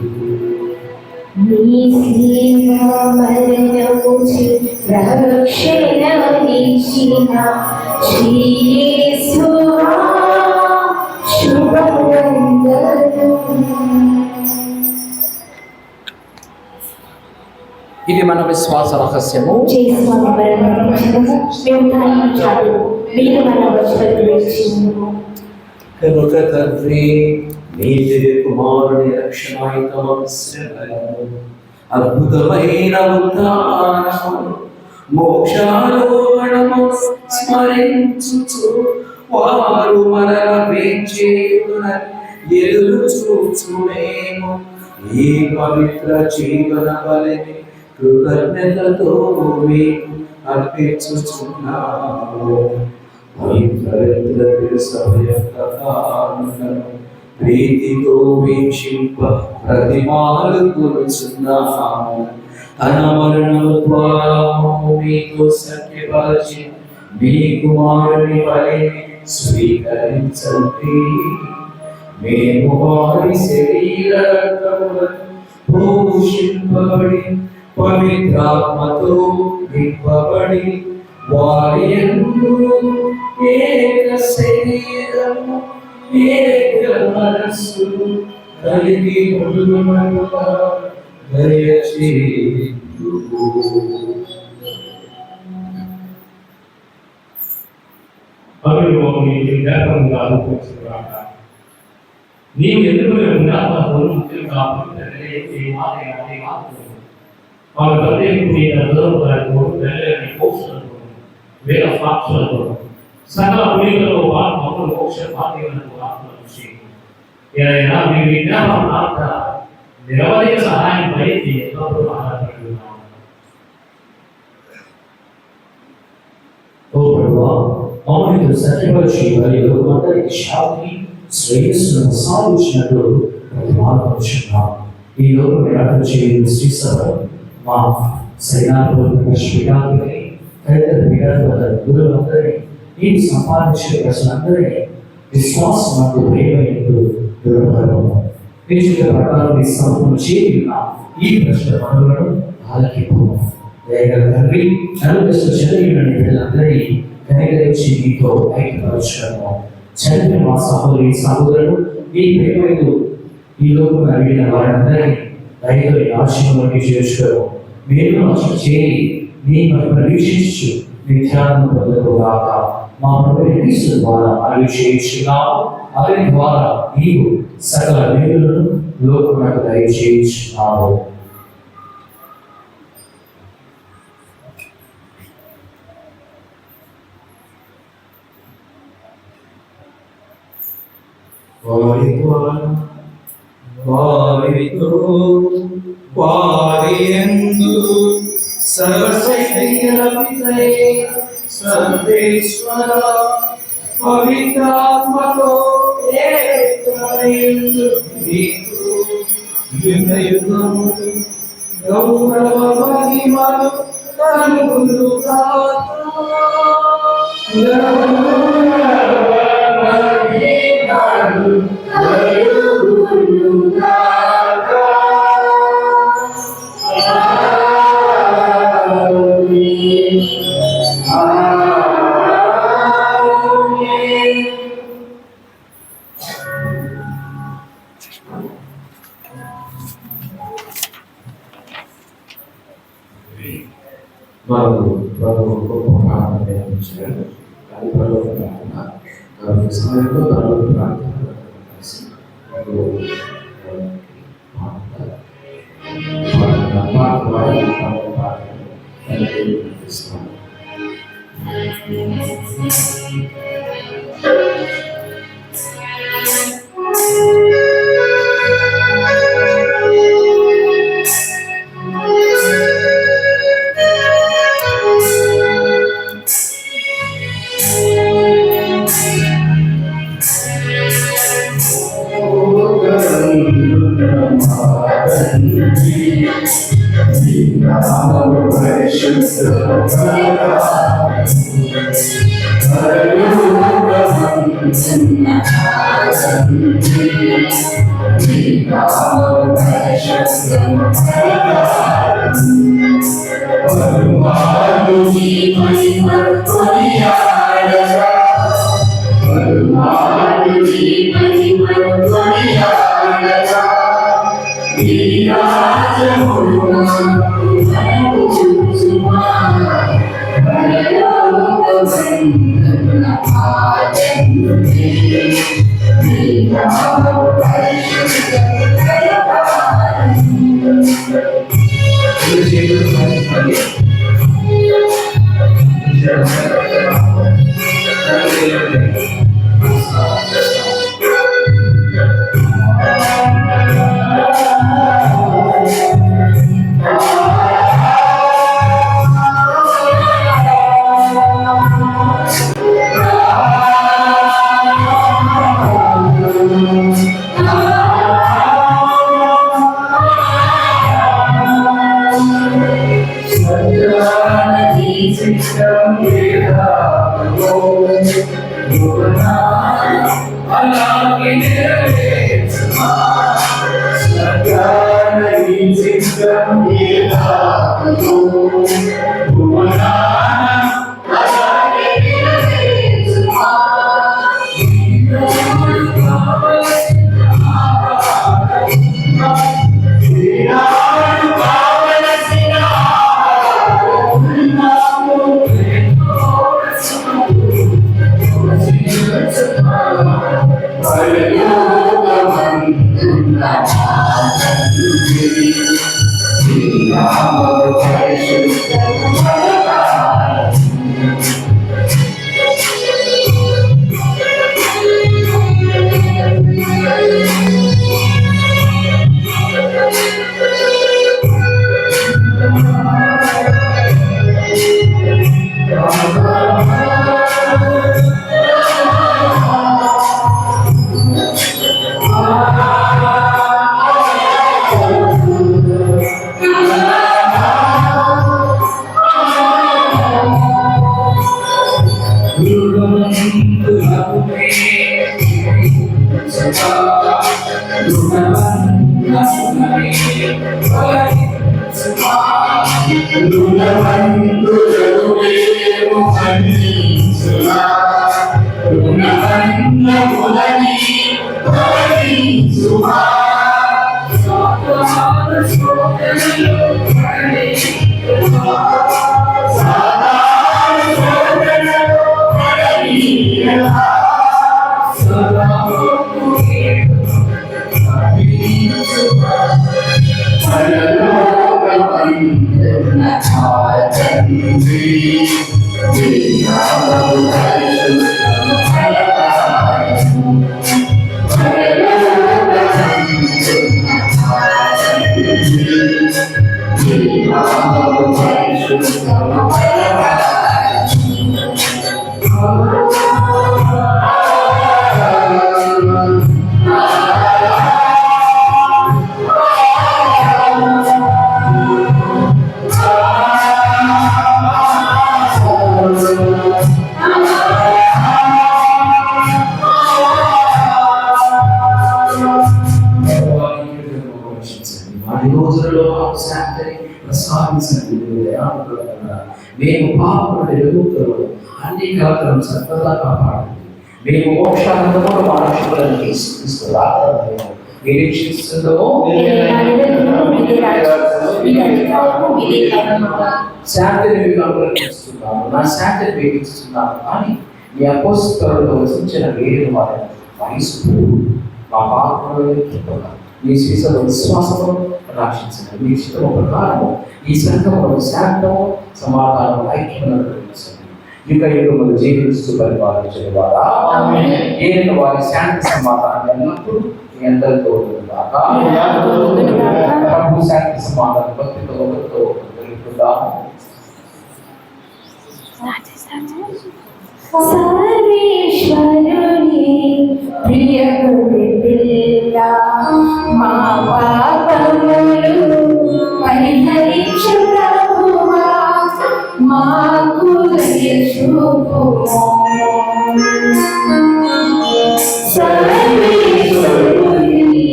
ఇది మన విశ్వాస రహస్యము. కనుక తండ్రి మీ దివ్య కుమారుని రక్షణాయుతము అద్భుతమైన ఉద్ధానము మోక్షారోహణము స్మరించుచు వారు మనల ఎదురు చూచుమేమో ఈ పవిత్ర జీవన బలిని కృతజ్ఞతతో మీకు అర్పించుచున్నాము. ఈ పవిత్ర ప్రీతితో వీక్షింప ప్రతిమాలు కొలుచున్నాము. తన మరణము ద్వారా మీతో సఖ్యపరిచి మీ కుమారుని బలిని స్వీకరించండి. మేము వారి శరీర పోషింపబడి పవిత్రాత్మతో నింపబడి వారి యందు ఏక శరీరము ఏక మనస్సు కలిగి ఉండునట్లుగా దయచేయుము. నీవు ఎందుకు జ్ఞాపకం వాళ్ళ వేల సాక్షులతో సకల పులికలో మమ్మల్ని మోక్ష భాగ్యములకు ఆత్మనిచ్చి ఏదైనా మీ విజ్ఞాపన నిరవధిక సహాయం పైకి ఎల్లప్పుడూ ఆధారపడుతున్నాము. ఓ ప్రభువా, మమ్మల్ని సత్యపరిచి వారి అందరికి శాంతి శ్రేయస్సును సాధించినట్లు ప్రతిమానుకుంటున్నాం. ఈ లోపల చేయని శ్రీ సభ మా సైనాపూర్వక శ్రీరాములని తదితర పీఠాధిపతుల గురువులందరినీ నీవు సంపాదించిన ప్రజలందరినీ విశ్వాసం నాకు ప్రేమైనట్టు దృఢపడము. నిశ్చిత ప్రకారం నీ సమూహం చేరిన ఈ ప్రశ్న పనులను ఆలకింపు. దయగల తండ్రి, నలుగురు చదివిన బిడ్డలందరినీ కనికరించి నీతో ఐక్యపరచడము. చదివిన మా సహోదరి సహోదరులు ఈ ప్రేమైలు ఈ లోకం అడిగిన వారందరినీ దయతో ఆశీర్వాదాన్ని చేర్చుకోవడం. మీరు ఆశ చేయి నీ పరీక్షించు నిత్యాలను పొందకుగాక. మా ప్రభువైన క్రీస్తు ద్వారా అవి చేయించున్నావు. అవి ద్వారా నీవు సకల మేలులను లోకమునకు దయచేయించున్నావు. వారియందు సర్వశక్తిగల పితయే సర్వేశ్వర పవిత్రాత్మతో ఏకమైయుండు నీకు యుగయుగములు గౌరవ మహిమలు కలుగునుగాక. మనకు ప్రభు గొప్ప ప్రార్థన నిర్వహించారు. అది ప్రభు ప్రార్థన సమయంలో ప్రభు ప్రార్థన వారి రోజులలో శాంతిని ప్రసాదించండి. మేము పాపములను ఎదుగుతాము అన్ని కాలం సర్వదా కాపాడండి. మేము మోక్షానందమును మా రక్షకులను తీసుకురాగలము. నిరీక్షిస్తుందమో శాంతిని మీకు అనుగ్రహిస్తున్నాను, నా శాంతిని మీకు ఇస్తున్నాను కానీ మీ అపోస్తలులతో వసించిన వేరు వారి వయసు మా పాపములను మీ శిశుల విశ్వాసము రక్షించండి. మీ శిశుల ప్రకారము ఈ సంఘమును శాంతము సమాధానం ఐక్యములను గ్రహించండి. యుగ యుగములు జీవిస్తూ పరిపాలించే వారా నేను వారి శాంతి సమాధానం ఎల్లప్పుడూ మీ అందరితో ఉంటుందాకా. ప్రభు శాంతి సమాధానం భక్తితో ఒకరితో తెలుపుకుందాము. సర్వేశ్వరుని ప్రియ గొర్రెపిల్ల మా పాపములు పరిహరించు ప్రభువా మాకు దయ చూపుము. సర్వేశ్వరుని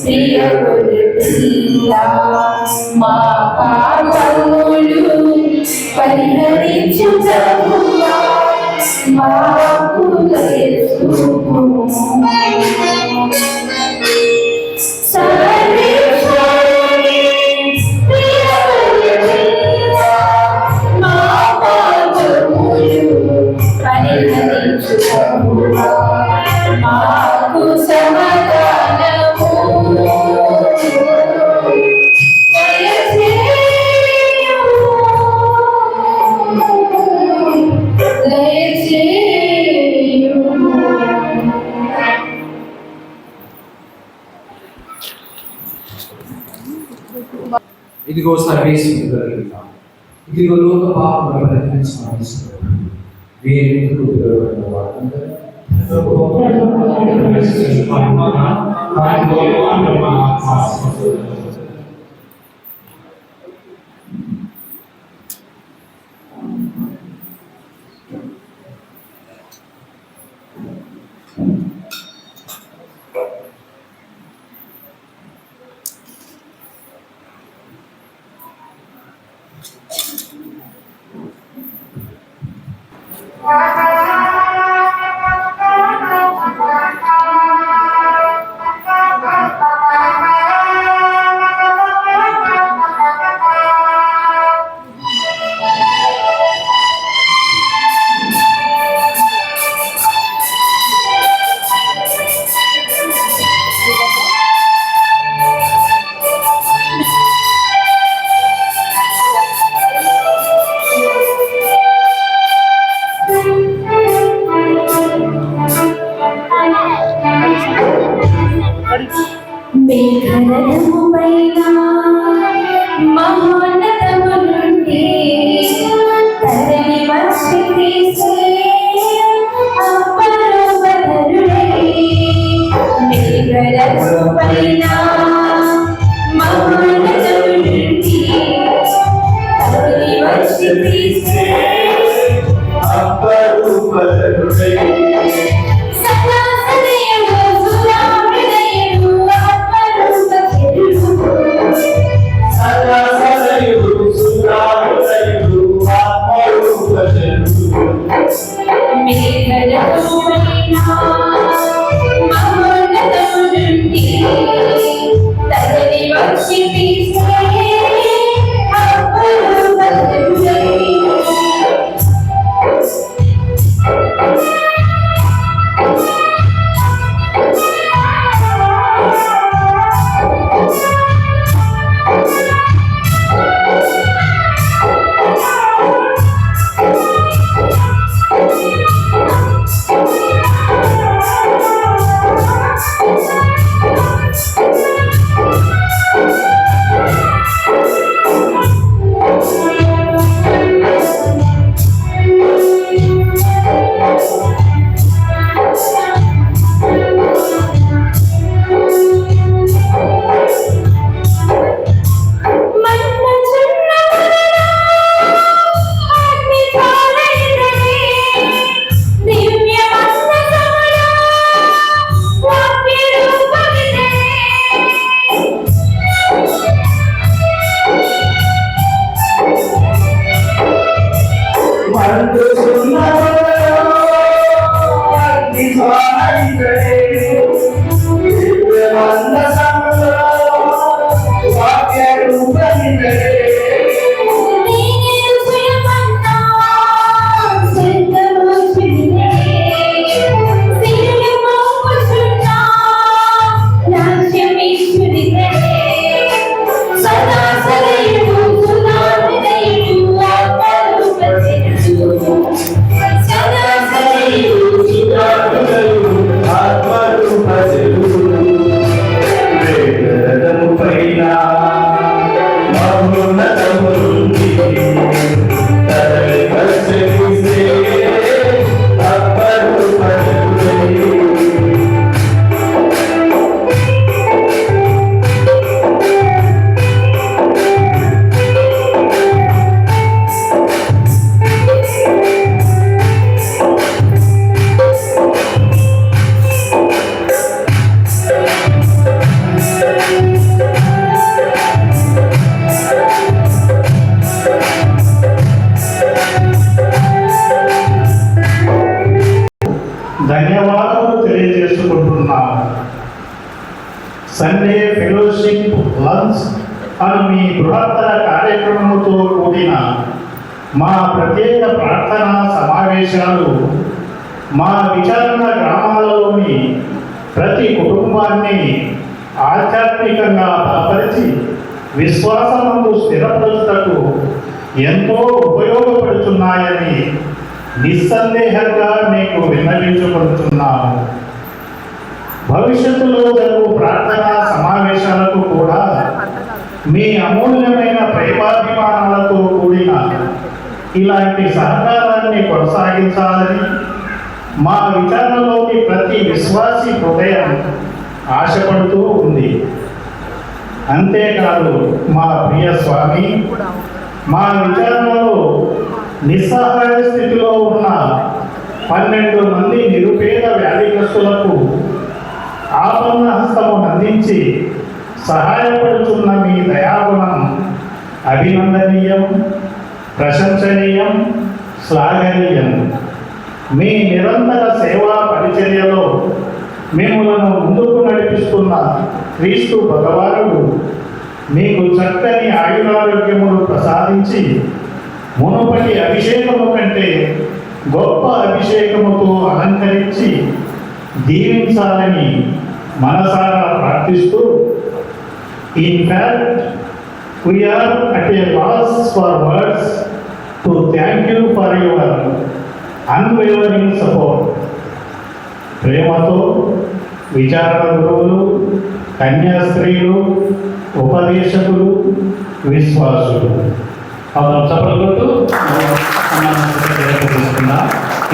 ప్రియ గొర్రెపిల్ల మా పాపములు పరిహరించు ప్రభువా మాకు దయ చూపుము. సర్వేశ్వరుని ప్రియ గొర్రెపిల్ల మా పాపములు పరిహరించు ప్రభువా మాకు సమాధానము ఇదిగో సర్వేశ్వరుడు, ఇదిగో లోక పాపములను పరిహరించమని వేరెందుకు ఉపయోగపడిన వారందరూ మేఘనము పైన మహోన్నతము నుండి తరలి వచ్చి తీసే అపరూపధరుడై. మేఘనము పైన మహోన్నతము నుండి తరలి వచ్చి తీసే అపరూపధరుడై సదాశివము సురామి సండే ఫెలోషిప్ లంచ్ అను మీ బృహత్తర కార్యక్రమముతో కూడిన మా ప్రత్యేక ప్రార్థనా సమావేశాలు మా విచారణ గ్రామాలలోని ప్రతి కుటుంబాన్ని ఆధ్యాత్మికంగా బలపరిచి విశ్వాసమందు స్థిరపరచుటకు ఎంతో ఉపయోగపడుతున్నాయని నిస్సందేహంగా మీకు విన్నవించుకుంటున్నాము. భవిష్యత్తులో జరుగు ప్రార్థనా సమావేశాలకు కూడా మీ అమూల్యమైన ప్రేమాభిమానాలతో కూడిన ఇలాంటి సహకారాన్ని కొనసాగించాలని మా విచారణలోని ప్రతి విశ్వాసి హృదయం ఆశపడుతూ ఉంది. అంతేకాదు మా ప్రియ స్వామి, మా విచారణలో నిస్సహాయ స్థితిలో ఉన్న 12 మంది నిరుపేద వ్యాధిగ్రస్తులకు ఆపన్న హస్తము అందించి సహాయపడుతున్న మీ దయాగుణం అభినందనీయం, ప్రశంసనీయం, శ్లాఘనీయం. మీ నిరంతర సేవా పరిచర్యలో మిమ్మలను ముందుకు నడిపిస్తున్న క్రీస్తు భగవానుడు మీకు చక్కని ఆయురారోగ్యములు ప్రసాదించి మునుపటి అభిషేకము కంటే గొప్ప అభిషేకముతో అలంకరించి దీవించాలని మనసారా ప్రార్థిస్తూ, in fact we are at a loss for words to thank you for your unwavering support. ప్రేమతో విచారణ గురువులు, కన్యాస్త్రీలు, ఉపదేశకులు, విశ్వాసులు. మనం చప్పట్లు తీసుకున్నా.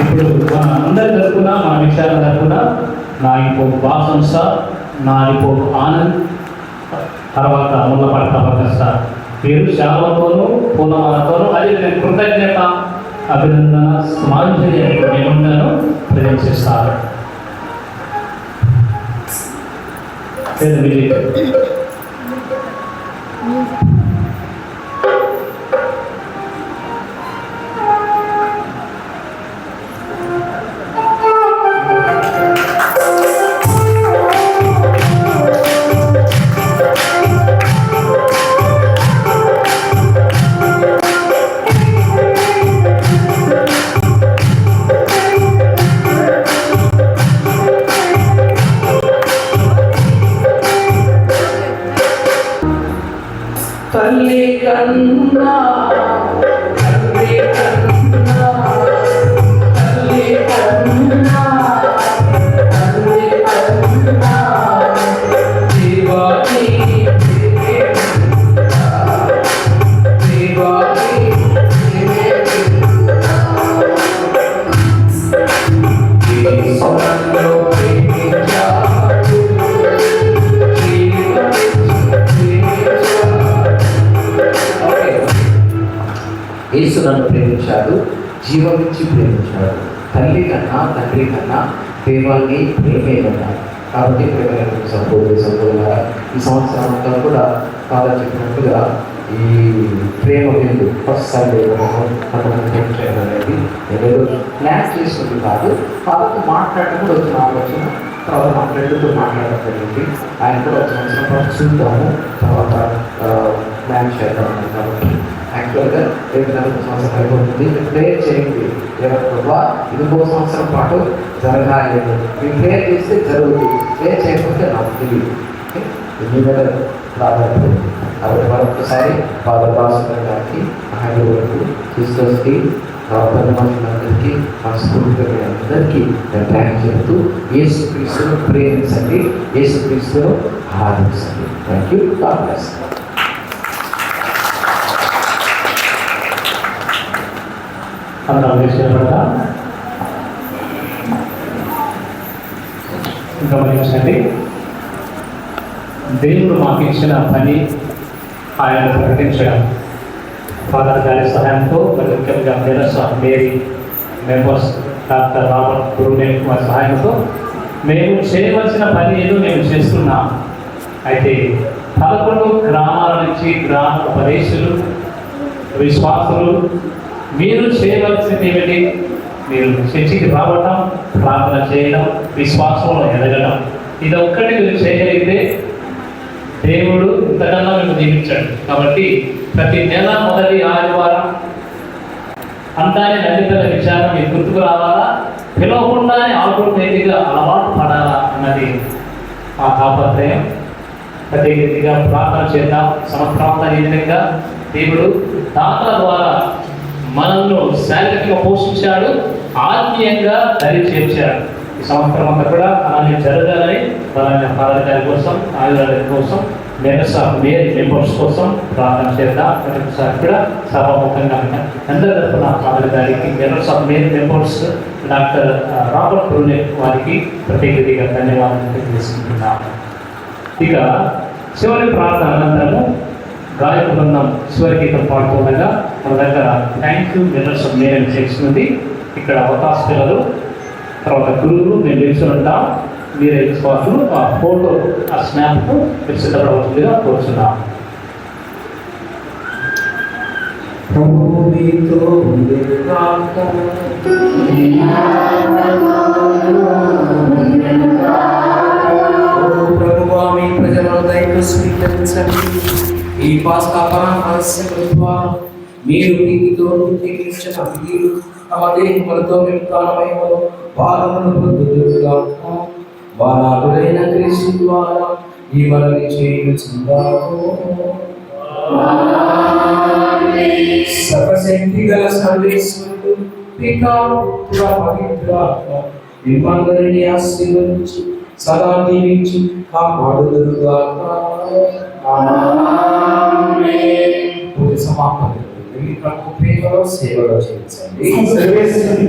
ఇప్పుడు మన అందరి తరఫున, మన విచారణ తరఫున నాగిపోపు బాసంస, నాగిపోపు ఆనంద్, తర్వాత ముళ్ళపట్ట ప్రకస్త వీరు శాలతోనూ పూలమాలతోనూ అది నేను కృతజ్ఞత అభినందన సమాజంలో ప్రదర్శిస్తారు. తల్లి కన్నా తల్లి కన్నా తల్లి కన్నా తల్లి కన్నా దేవాని దేవాని ఈశ్వరంలో యేసు నన్ను ప్రేమించాడు, జీవమిచ్చి ప్రేమించాడు. తల్లి కన్నా తండ్రి కన్నా దేవాన్ని ప్రేమే కదా. కాబట్టి ప్రేమ సహోదరుల ఈ సంవత్సరం అంతా కూడా ఫాదర్ చెప్పినట్టుగా ఈ ప్రేమ విందు ఫస్ట్ సండే చేయడం అనేది ఏదో ప్లాన్ చేసుకుంది కాదు. ఫాదర్తో మాట్లాడటం కూడా వచ్చిన ఆలోచన. తర్వాత మా ఫ్రెండ్తో మాట్లాడడం జరిగింది. ఆయన కూడా ఒక సంవత్సరం పాటు చూద్దాము, తర్వాత ప్లాన్ చేద్దాం. కాబట్టి యాక్చువల్గా 2-4 సంవత్సరాలు అయిపోతుంది. ప్రేయర్ చేయండి, ఎవరికో ఇంకో సంవత్సరం పాటు జరగాలి. మీరు ప్రేయర్ చేస్తే జరుగుతుంది, ప్రేయర్ చేయకపోతే నాకు తెలియదు. కాబట్టి మరొకసారి ఫాదర్ భాస్కర్ గారికి, హైదరాబాద్కి, సిస్టర్స్కి, మనుషులందరికీ, మా స్కూల్ అందరికీ నేను థ్యాంక్ చెప్తూ యేసుక్రీస్తును ప్రేమించండి, యేసుక్రీస్తును ఆరాధించండి. Thank you. God bless. గమనించండి, దేవుడు మాకు ఇచ్చిన పని ఆయన ప్రకటించడం. ఫాదర్ గారి సహాయంతో, మరి ముఖ్యంగా మెరసా Mary members, doctor Robert brunette వారి సహాయంతో మేము చేయవలసిన పని ఏదో మేము చేస్తున్నాం. అయితే 11 గ్రామాల నుంచి గ్రామ ఉపదేశులు, విశ్వాసులు మీరు చేయవలసింది ఏమిటి? మీరు చర్చికి రావటం, ప్రార్థన చేయడం, విశ్వాసంలో ఎదగడం. ఇది ఒక్కటి మీరు చేయగలిగితే దేవుడు ఇంతకన్నా మేము దీవించాడు. కాబట్టి ప్రతి నెల మొదటి ఆదివారం అంతానే నదితల విచారం మీకు గుర్తుకు రావాలా, పిలవకుండానే ఆటోమేటిక్గా అలవాటు పడాలా అన్నది ఆ తాపత్రయం. ప్రతి రీతిగా ప్రార్థన చేద్దాం. సంవత్సరాంతా ఈ విధంగా దేవుడు దాతల ద్వారా మనల్ని శారీరకంగా పోషించాడు, ఆత్మీయంగా దరి చేర్చాడు. ఈ సంవత్సరం అంతా కూడా అలానే జరగాలని పాలన కోసం, ఆయుర్వేద కోసం, మేరీ మెంబర్స్ కోసం ప్రార్థన చేద్దాం. ప్రతిసారి కూడా సభాముఖంగా అందరి తరఫున పాలన గారికి, members of Mary members doctor Robert Brune వారికి ప్రత్యేకంగా ధన్యవాదాలు తెలియజేసుకుంటున్నాం. ఇక చివరి ప్రార్థన అనంతరము గాయక బృందం చివరి గీతం పాడుతుండగా మన దగ్గర thank you members of Mary సెక్స్ ఉంది. ఇక్కడ అవకాశ పిల్లలు, తర్వాత గురువులు మేము నిలిచి ఉంటాం. మీరే విశ్వాసులు ఆ ఫోటో, ఆ స్నాప్కు మీరు సిద్ధపడవలసిందిగా కోరుచున్నాం. ప్రభువా, మీ ప్రజలను దయతో స్వీకరించండి. ఈ పాస్కా పరామర్శల ద్వారా మీరు ప్రీతితో నిర్ణయించిన విధులు తమ దేహములతో మేము ప్రాణమయములు వారమును పొందుదురుగాక. వారాగుడైన క్రీస్తు ద్వారా ఈ మనల్ని చేయుచున్నాము. సర్వశక్తి గల సర్వేశ్వరుడు పితా పుత్ర పవిత్రాత్మ మిమ్మల్ని ఆశీర్వదించి సదా దీవించి కాపాడుదురుగాక. పూజ సమాపన ప్రభు ప్రేమలో సేవలో చేయించండి. సృష్టి